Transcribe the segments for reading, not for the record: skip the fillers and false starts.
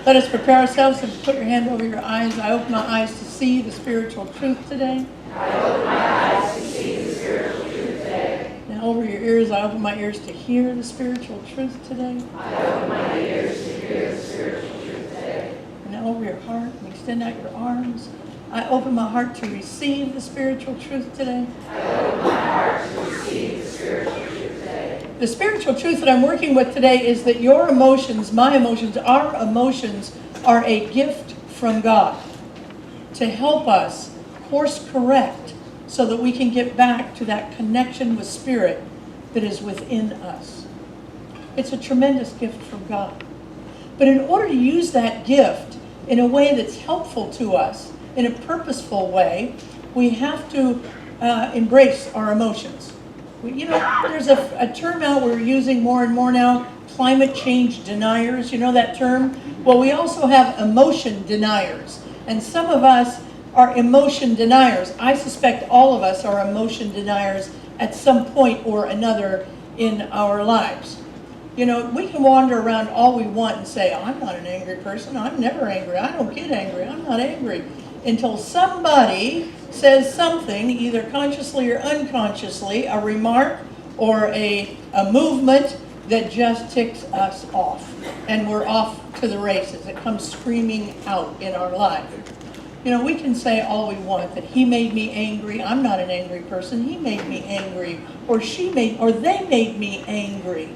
Let us prepare ourselves and put your hand over your eyes. I open my eyes to see the spiritual truth today. I open my eyes to see the spiritual truth today. Now over your ears, I open my ears to hear the spiritual truth today. I open my ears to hear the spiritual truth today. And now over your heart, and extend out your arms. I open my heart to receive the spiritual truth today. I open my heart to receive the spiritual truth today. The spiritual truth that I'm working with today is that your emotions, my emotions, our emotions are a gift from God to help us course correct so that we can get back to that connection with Spirit that is within us. It's a tremendous gift from God. But in order to use that gift in a way that's helpful to us, in a purposeful way, we have to embrace our emotions. There's a term out we're using more and more now, climate change deniers. You know that term? Well, we also have emotion deniers. And some of us are emotion deniers. I suspect all of us are emotion deniers at some point or another in our lives. We can wander around all we want and say, I'm not an angry person. I'm never angry. I don't get angry. I'm not angry. Until somebody says something, either consciously or unconsciously, a remark or a movement that just ticks us off. And we're off to the races. It comes screaming out in our life. We can say all we want, that he made me angry. I'm not an angry person. He made me angry. Or they made me angry.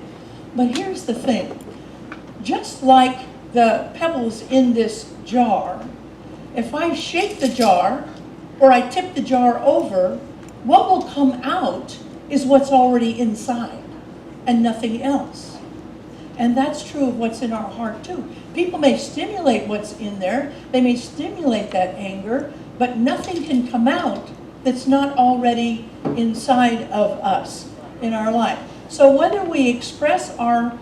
But here's the thing. Just like the pebbles in this jar, if I shake the jar or I tip the jar over, what will come out is what's already inside and nothing else. And that's true of what's in our heart too. People may stimulate what's in there, they may stimulate that anger, but nothing can come out that's not already inside of us in our life. So whether we express our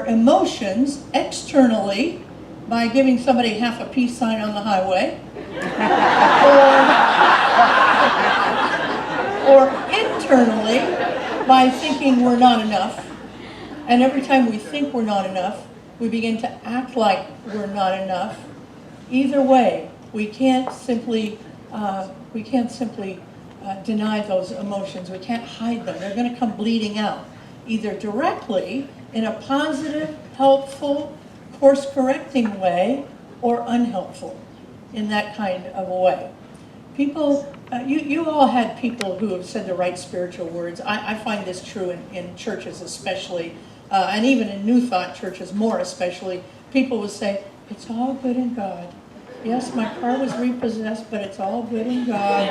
emotions externally by giving somebody half a peace sign on the highway, or internally by thinking we're not enough, and every time we think we're not enough, we begin to act like we're not enough. Either way, we can't simply deny those emotions. We can't hide them. They're going to come bleeding out, either directly in a positive, helpful, course-correcting way, or unhelpful in that kind of a way. People, you all had people who have said the right spiritual words. I find this true in churches especially, and even in New Thought churches more especially. People will say, it's all good in God. Yes, my car was repossessed, but it's all good in God,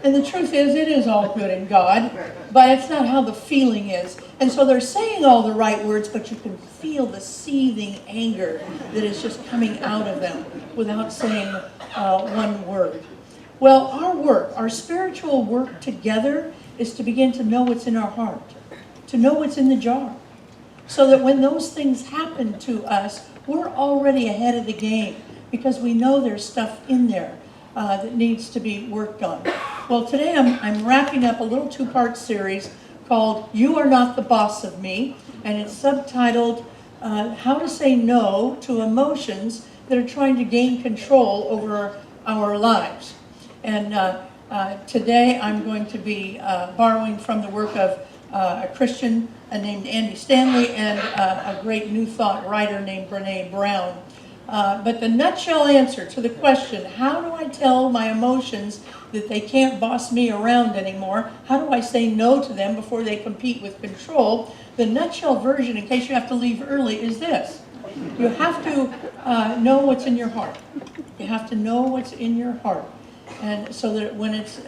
And the truth is, it is all good in God, but it's not how the feeling is. And so they're saying all the right words, but you can feel the seething anger that is just coming out of them without saying one word. Well, our spiritual work together is to begin to know what's in our heart, to know what's in the jar, so that when those things happen to us, we're already ahead of the game because we know there's stuff in there that needs to be worked on. Well, today I'm wrapping up a little two-part series called You Are Not the Boss of Me, and it's subtitled How to Say No to Emotions That Are Trying to Gain Control Over Our Lives. And today I'm going to be borrowing from the work of a Christian named Andy Stanley and a great New Thought writer named Brene Brown. But the nutshell answer to the question, how do I tell my emotions that they can't boss me around anymore? How do I say no to them before they compete with control? The nutshell version, in case you have to leave early, is this. You have to know what's in your heart. You have to know what's in your heart. And so that when it's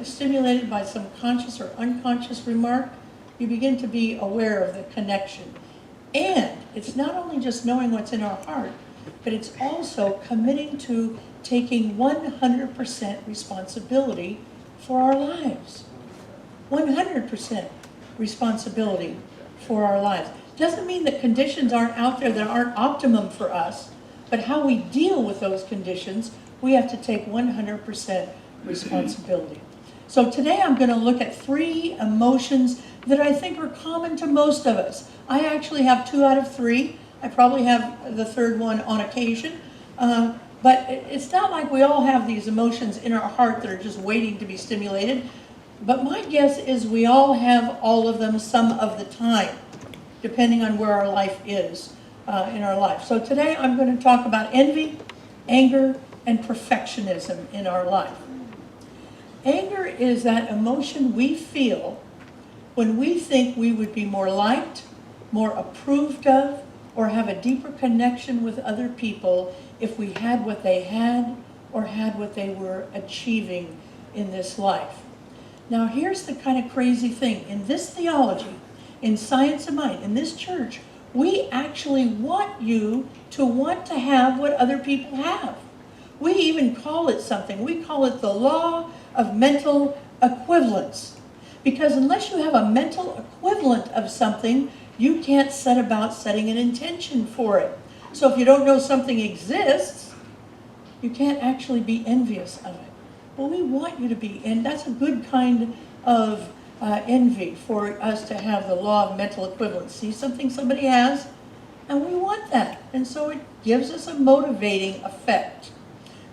stimulated by some conscious or unconscious remark, you begin to be aware of the connection. And it's not only just knowing what's in our heart, but it's also committing to taking 100% responsibility for our lives. 100% responsibility for our lives. Doesn't mean that conditions aren't out there that aren't optimum for us, but how we deal with those conditions, we have to take 100% responsibility. So today I'm going to look at 3 emotions that I think are common to most of us. I actually have 2 out of 3. I probably have the third one on occasion. But it's not like we all have these emotions in our heart that are just waiting to be stimulated. But my guess is we all have all of them some of the time, depending on where our life is in our life. So today I'm going to talk about envy, anger, and perfectionism in our life. Anger is that emotion we feel when we think we would be more liked, more approved of, or have a deeper connection with other people if we had what they had or had what they were achieving in this life. Now here's the kind of crazy thing. In this theology, in Science of Mind, in this church, we actually want you to want to have what other people have. We even call it something. We call it the Law of Mental Equivalence. Because unless you have a mental equivalent of something, you can't set about setting an intention for it. So if you don't know something exists, you can't actually be envious of it. Well, we want you to be, and that's a good kind of envy for us to have the law of mental equivalence. See something somebody has, and we want that. And so it gives us a motivating effect.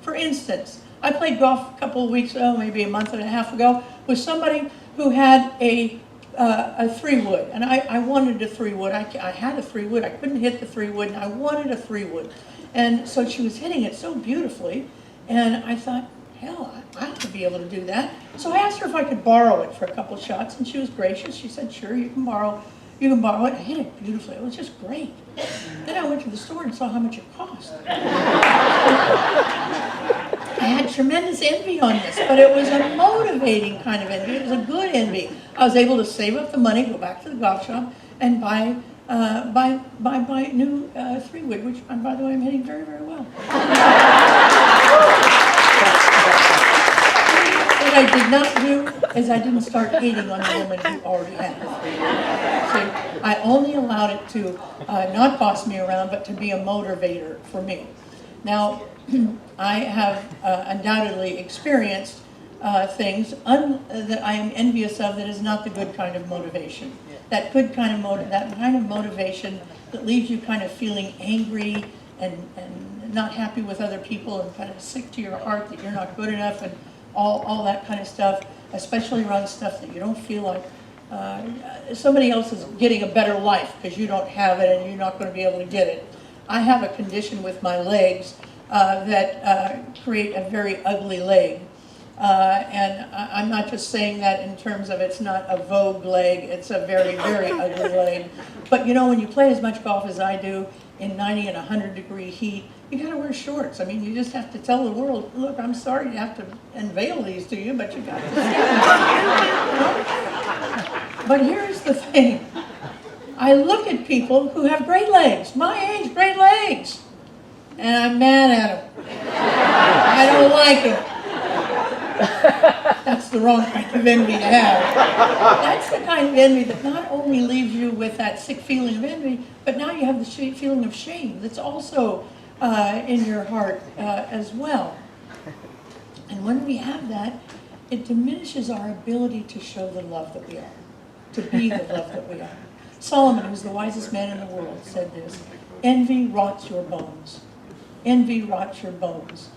For instance, I played golf a couple of weeks ago, maybe a month and a half ago, with somebody who had a 3-wood, and I wanted a 3-wood. I had a 3-wood. I couldn't hit the 3-wood, and I wanted a 3-wood. And so she was hitting it so beautifully, and I thought, hell, I have to be able to do that. So I asked her if I could borrow it for a couple of shots, and she was gracious. She said, sure, you can borrow it. I hit it beautifully. It was just great. Then I went to the store and saw how much it cost. I had tremendous envy on this, but it was a motivating kind of envy. It was a good envy. I was able to save up the money, go back to the golf shop, and buy my new 3-wood, which, by the way, I'm hitting very, very well. What I did not do is I didn't start hating on the woman who already had it. See, I only allowed it to not boss me around, but to be a motivator for me. Now, I have undoubtedly experienced things that I am envious of that is not the good kind of motivation. That kind of motivation that leaves you kind of feeling angry and not happy with other people and kind of sick to your heart that you're not good enough and all that kind of stuff, especially around stuff that you don't feel like somebody else is getting a better life because you don't have it and you're not going to be able to get it. I have a condition with my legs that create a very ugly leg. And I'm not just saying that in terms of it's not a vogue leg, it's a very, very ugly leg. But you know, when you play as much golf as I do in 90 and 100 degree heat, you gotta wear shorts. I mean, you just have to tell the world, look, I'm sorry to have to unveil these to you, but you got to see them. But here's the thing. I look at people who have great legs, my age, great legs, and I'm mad at them. I don't like them. That's the wrong kind of envy to have. That's the kind of envy that not only leaves you with that sick feeling of envy, but now you have the feeling of shame that's also in your heart as well. And when we have that, it diminishes our ability to show the love that we are, to be the love that we are. Solomon, who's the wisest man in the world, said this: envy rots your bones. Envy rots your bones.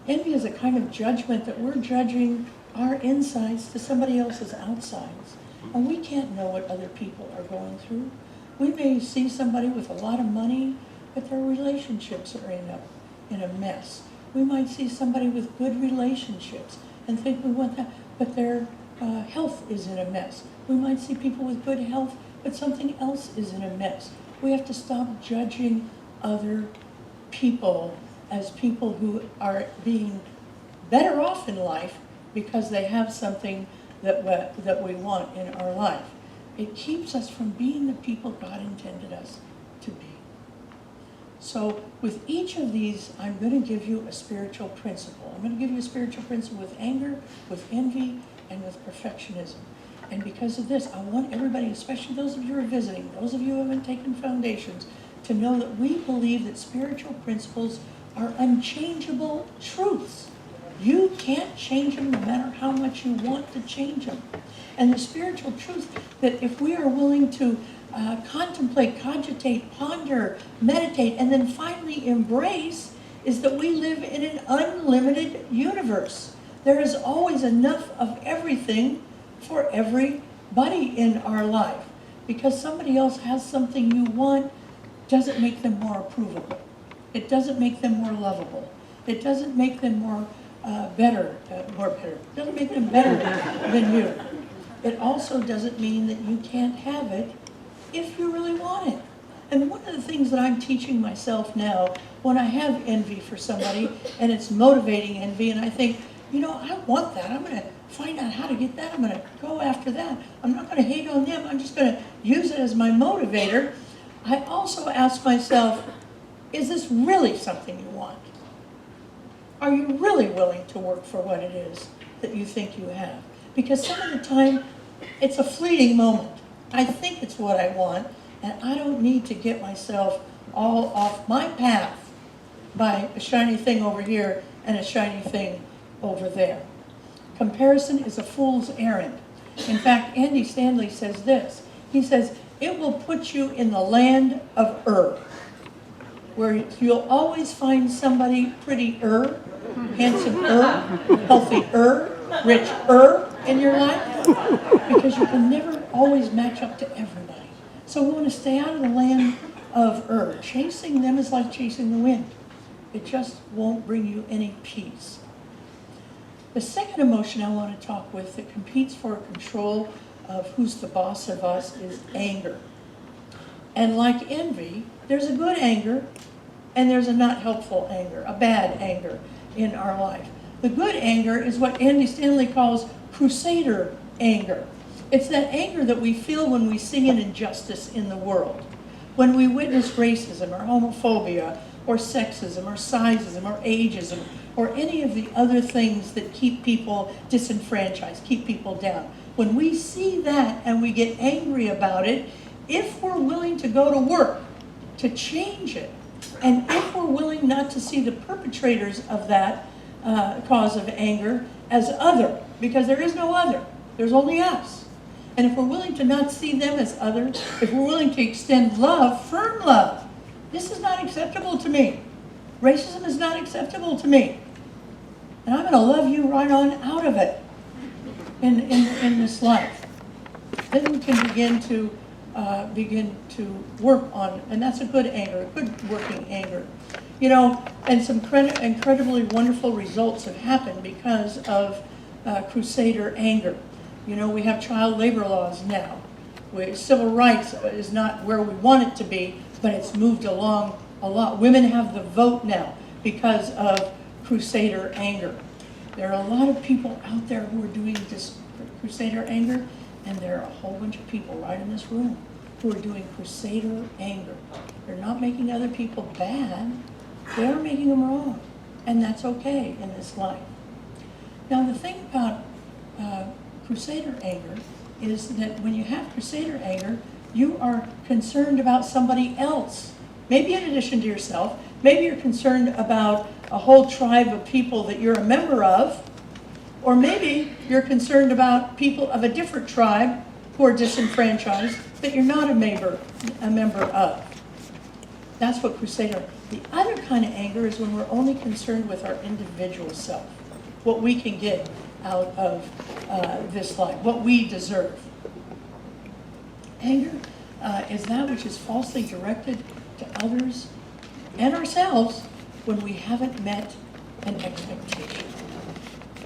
Envy is a kind of judgment that we're judging our insides to somebody else's outsides. And we can't know what other people are going through. We may see somebody with a lot of money, but their relationships are in a mess. We might see somebody with good relationships and think we want that, but their health is in a mess. We might see people with good health, but something else is in a mess. We have to stop judging other people as people who are being better off in life because they have something that we want in our life. It keeps us from being the people God intended us to be. So with each of these, I'm going to give you a spiritual principle. I'm going to give you a spiritual principle with anger, with envy, and with perfectionism. And because of this, I want everybody, especially those of you who are visiting, those of you who haven't taken foundations, to know that we believe that spiritual principles are unchangeable truths. You can't change them no matter how much you want to change them. And the spiritual truth that if we are willing to contemplate, cogitate, ponder, meditate, and then finally embrace, is that we live in an unlimited universe. There is always enough of everything for everybody in our life. Because somebody else has something you want doesn't make them more approvable. It doesn't make them more lovable. It doesn't make them more better. It doesn't make them better than you. It also doesn't mean that you can't have it if you really want it. And one of the things that I'm teaching myself now, when I have envy for somebody, and it's motivating envy, and I think, I want that. I'm going to find out how to get that. I'm going to go after that. I'm not going to hate on them. I'm just going to use it as my motivator. I also ask myself, is this really something you want? Are you really willing to work for what it is that you think you have? Because some of the time, it's a fleeting moment. I think it's what I want, and I don't need to get myself all off my path by a shiny thing over here and a shiny thing over there. Comparison is a fool's errand. In fact, Andy Stanley says this. He says, it will put you in the land of where you'll always find somebody pretty-er, handsome-er, healthy-er, rich-er in your life, because you can never always match up to everybody. So we want to stay out of the land of Chasing them is like chasing the wind. It just won't bring you any peace. The second emotion I want to talk with that competes for control of who's the boss of us is anger. And like envy, there's a good anger and there's a not helpful anger, a bad anger in our life. The good anger is what Andy Stanley calls Crusader Anger. It's that anger that we feel when we see an injustice in the world, when we witness racism or homophobia or sexism or sizeism or ageism or any of the other things that keep people disenfranchised, keep people down. When we see that and we get angry about it, if we're willing to go to work to change it, and if we're willing not to see the perpetrators of that cause of anger as other, because there is no other, there's only us. And if we're willing to not see them as other, if we're willing to extend love, firm love, this is not acceptable to me. Racism is not acceptable to me. And I'm going to love you right on out of it in this life. Then we can begin to work on, and that's a good anger, a good working anger. And some incredibly wonderful results have happened because of Crusader Anger. We have child labor laws now. Civil rights is not where we want it to be, but it's moved along a lot. Women have the vote now because of Crusader Anger. There are a lot of people out there who are doing this Crusader Anger, and there are a whole bunch of people right in this room who are doing Crusader Anger. They're not making other people bad, they're making them wrong, and that's okay in this life. Now the thing about Crusader Anger is that when you have Crusader Anger, you are concerned about somebody else. Maybe in addition to yourself, maybe you're concerned about a whole tribe of people that you're a member of, or maybe you're concerned about people of a different tribe who are disenfranchised that you're not a member of. That's what Crusader. The other kind of anger is when we're only concerned with our individual self, what we can get out of this life, what we deserve. Anger is that which is falsely directed to others and ourselves when we haven't met an expectation.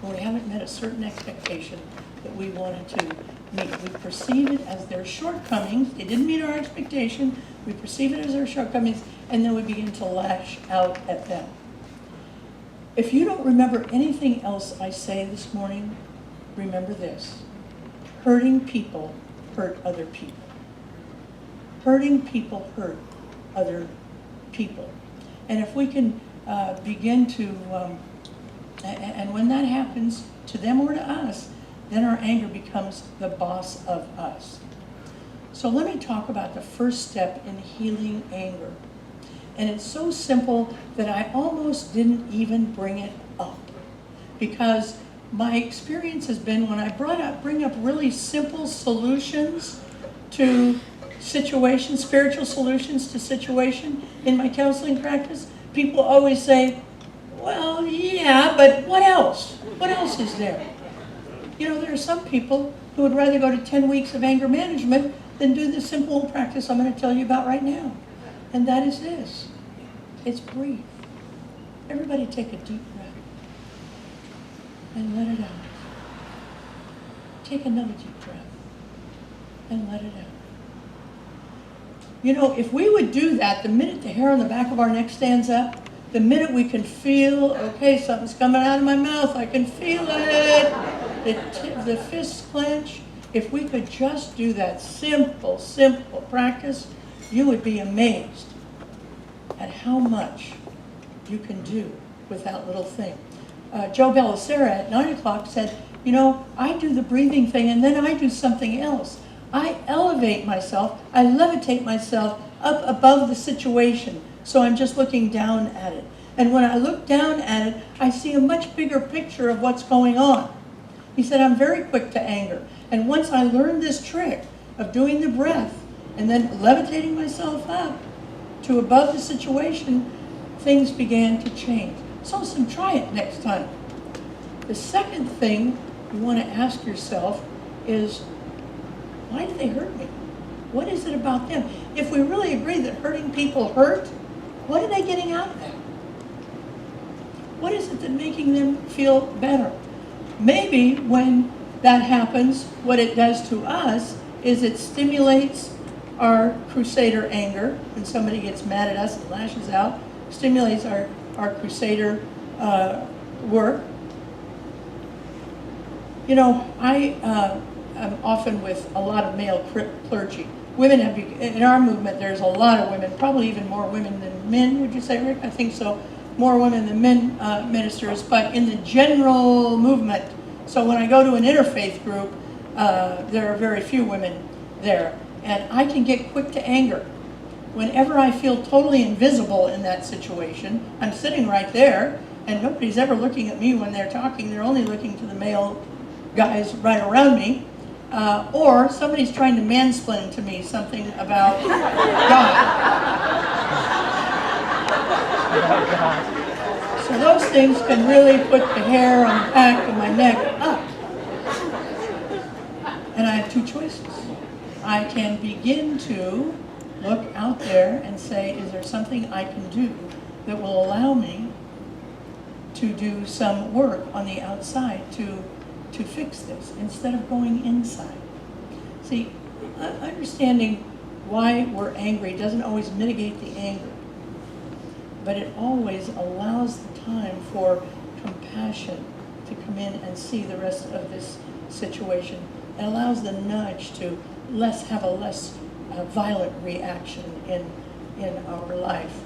When we haven't met a certain expectation that we wanted to meet. We perceive it as their shortcomings. They didn't meet our expectation. We perceive it as their shortcomings, and then we begin to lash out at them. If you don't remember anything else I say this morning, remember this. Hurting people hurt other people. Hurting people hurt other people. And if we can begin to, and when that happens to them or to us, then our anger becomes the boss of us. So let me talk about the first step in healing anger. And it's so simple that I almost didn't even bring it up. because my experience has been when I bring up really simple solutions to situations, spiritual solutions to situation in my counseling practice, people always say, well, yeah, but what else? What else is there? You know, there are some people who would rather go to 10 weeks of anger management than do the simple practice I'm going to tell you about right now. And that is this. It's breathe. Everybody take a deep breath and let it out. Take another deep breath and let it out. You know, if we would do that, the minute the hair on the back of our neck stands up, the minute we can feel, okay, something's coming out of my mouth, I can feel it, the fists clench. If we could just do that simple practice, you would be amazed at how much you can do with that little thing. Joe Bellicera at 9 o'clock said, you know, I do the breathing thing and then I do something else. I elevate myself, I levitate myself up above the situation, so I'm just looking down at it. And when I look down at it, I see a much bigger picture of what's going on. He said, I'm very quick to anger. And once I learned this trick of doing the breath and then levitating myself up to above the situation, things began to change. So try it next time. The second thing you want to ask yourself is, why do they hurt me? What is it about them? If we really agree that hurting people hurt, what are they getting out of that? What is it that's making them feel better? Maybe when that happens, what it does to us is it stimulates our Crusader anger. When somebody gets mad at us and lashes out, stimulates our Crusader work. You know, I'm often with a lot of male clergy. Women have, in our movement, there's a lot of women, probably even more women than men, would you say, Rick? I think so. More women than men ministers, but in the general movement. So when I go to an interfaith group, there are very few women there. And I can get quick to anger. Whenever I feel totally invisible in that situation, I'm sitting right there, and nobody's ever looking at me when they're talking. They're only looking to the male guys right around me. Or somebody's trying to mansplain to me something about God. So those things can really put the hair on the back of my neck up. And I have two choices. I can begin to look out there and say, is there something I can do that will allow me to do some work on the outside to fix this instead of going inside. See, understanding why we're angry doesn't always mitigate the anger, but it always allows the time for compassion to come in and see the rest of this situation. It allows the nudge to have a less violent reaction in our life.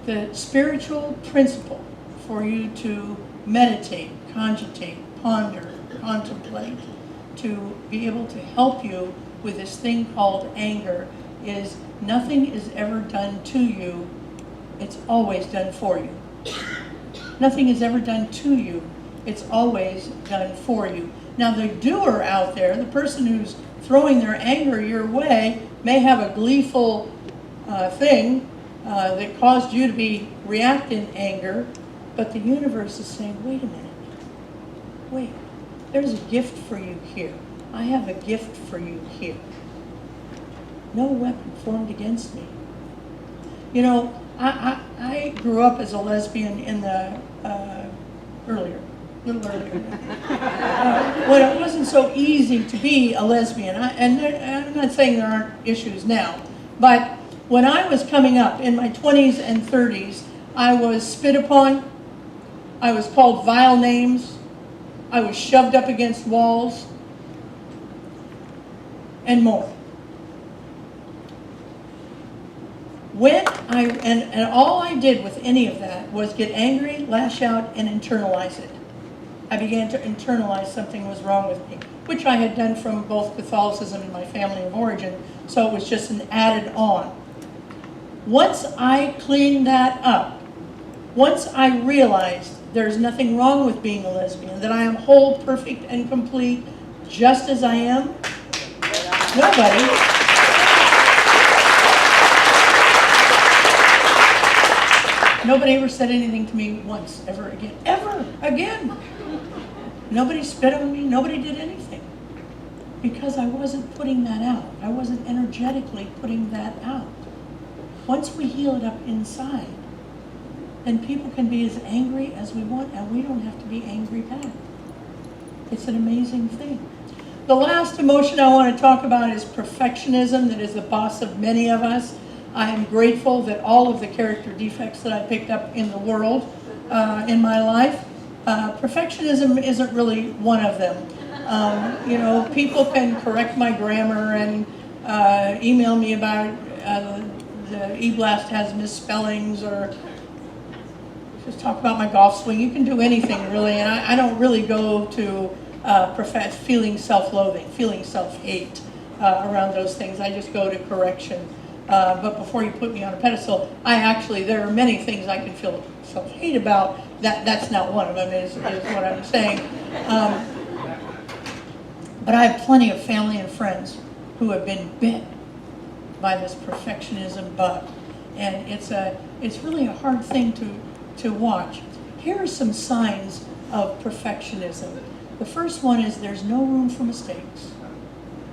The spiritual principle for you to meditate, cogitate, ponder, contemplate, to be able to help you with this thing called anger is nothing is ever done to you, it's always done for you. Nothing is ever done to you, it's always done for you. Now the doer out there, the person who's throwing their anger your way, may have a gleeful thing that caused you to react in anger, but the universe is saying, wait a minute, wait, there's a gift for you here. I have a gift for you here. No weapon formed against me. You know, I grew up as a lesbian in the a little earlier, when it wasn't so easy to be a lesbian. I'm not saying there aren't issues now, but when I was coming up in my 20s and 30s, I was spit upon, I was called vile names, I was shoved up against walls, and more. And all I did with any of that was get angry, lash out, and internalize it. I began to internalize something was wrong with me, which I had done from both Catholicism and my family of origin, so it was just an added on. Once I cleaned that up, Once I realized there's nothing wrong with being a lesbian, that I am whole, perfect, and complete just as I am, nobody ever said anything to me once, ever again. Nobody spit on me, nobody did anything. Because I wasn't putting that out. I wasn't energetically putting that out. Once we heal it up inside, then people can be as angry as we want, and we don't have to be angry back. It's an amazing thing. The last emotion I want to talk about is perfectionism, that is the boss of many of us. I am grateful that all of the character defects that I picked up in the world, in my life, perfectionism isn't really one of them. People can correct my grammar and email me about the e-blast has misspellings, or just talk about my golf swing. You can do anything really, and I don't really go to feeling self-loathing, feeling self-hate around those things. I just go to correction. But before you put me on a pedestal, there are many things I can feel self-hate about. That's not one of them, is what I'm saying. But I have plenty of family and friends who have been bit by this perfectionism bug. And it's really a hard thing to watch. Here are some signs of perfectionism. The first one is there's no room for mistakes.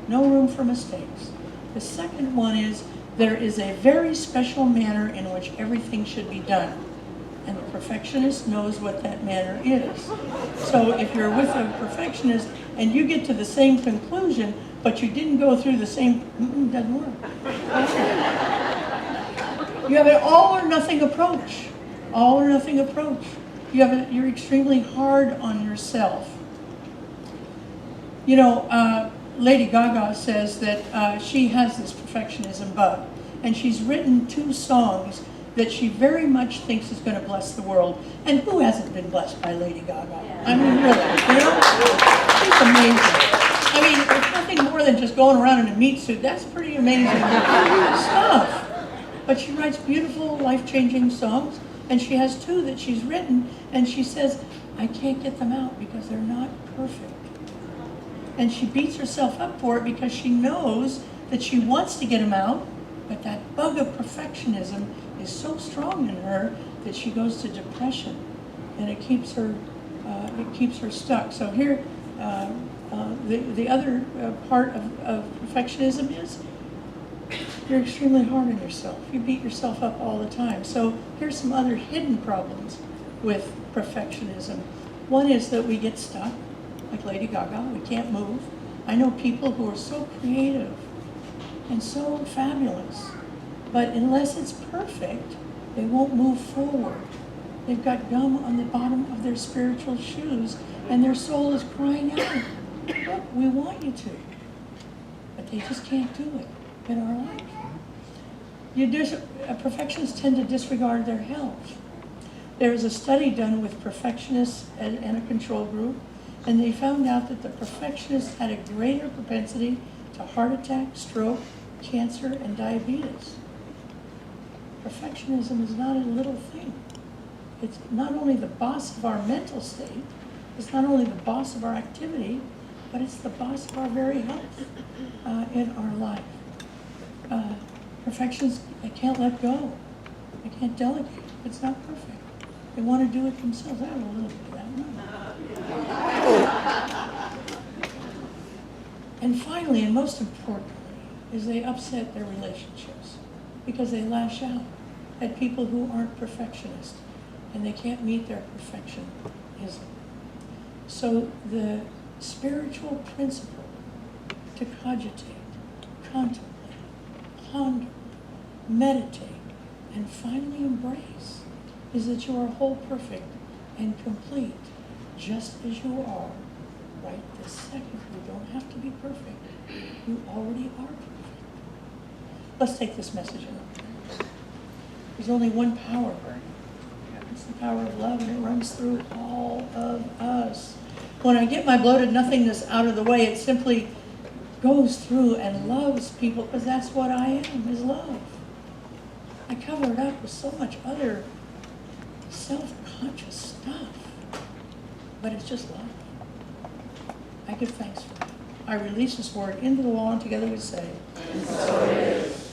No room for mistakes. The second one is there is a very special manner in which everything should be done. And the perfectionist knows what that manner is. So if you're with a perfectionist and you get to the same conclusion, but you didn't go through the same, doesn't work. You have an all or nothing approach. All or nothing approach. You're extremely hard on yourself. Lady Gaga says that she has this perfectionism bug, and she's written 2 songs that she very much thinks is going to bless the world. And who hasn't been blessed by Lady Gaga? I mean, really, she's amazing. I mean, it's nothing more than just going around in a meat suit. That's pretty amazing stuff. But she writes beautiful, life-changing songs, and she has 2 that she's written, and she says, I can't get them out because they're not perfect. And she beats herself up for it because she knows that she wants to get them out, but that bug of perfectionism is so strong in her that she goes to depression, and it keeps her stuck. So here, the other part of perfectionism is you're extremely hard on yourself. You beat yourself up all the time. So here's some other hidden problems with perfectionism. One is that we get stuck, like Lady Gaga. We can't move. I know people who are so creative and so fabulous, but unless it's perfect, they won't move forward. They've got gum on the bottom of their spiritual shoes, and their soul is crying out, look, we want you to. But they just can't do it in our life. Perfectionists tend to disregard their health. There was a study done with perfectionists and a control group, and they found out that the perfectionists had a greater propensity to heart attack, stroke, cancer, and diabetes. Perfectionism is not a little thing. It's not only the boss of our mental state, it's not only the boss of our activity, but it's the boss of our very health in our life. Perfectionists, they can't let go. They can't delegate. It's not perfect. They want to do it themselves. I have a little bit of that. And finally, and most importantly, is they upset their relationships because they lash out at people who aren't perfectionists and they can't meet their perfectionism. So the spiritual principle to cogitate, contemplate, ponder, meditate, and finally embrace is that you are whole, perfect, and complete just as you are right this second. You don't have to be perfect. You already are perfect. Let's take this message in. There's only one power. It's the power of love, and it runs through all of us. When I get my bloated nothingness out of the way, it simply goes through and loves people, because that's what I am, is love. I cover it up with so much other self-conscious stuff. But it's just love. I give thanks for it. I release this word into the law, and together we say, And so it is.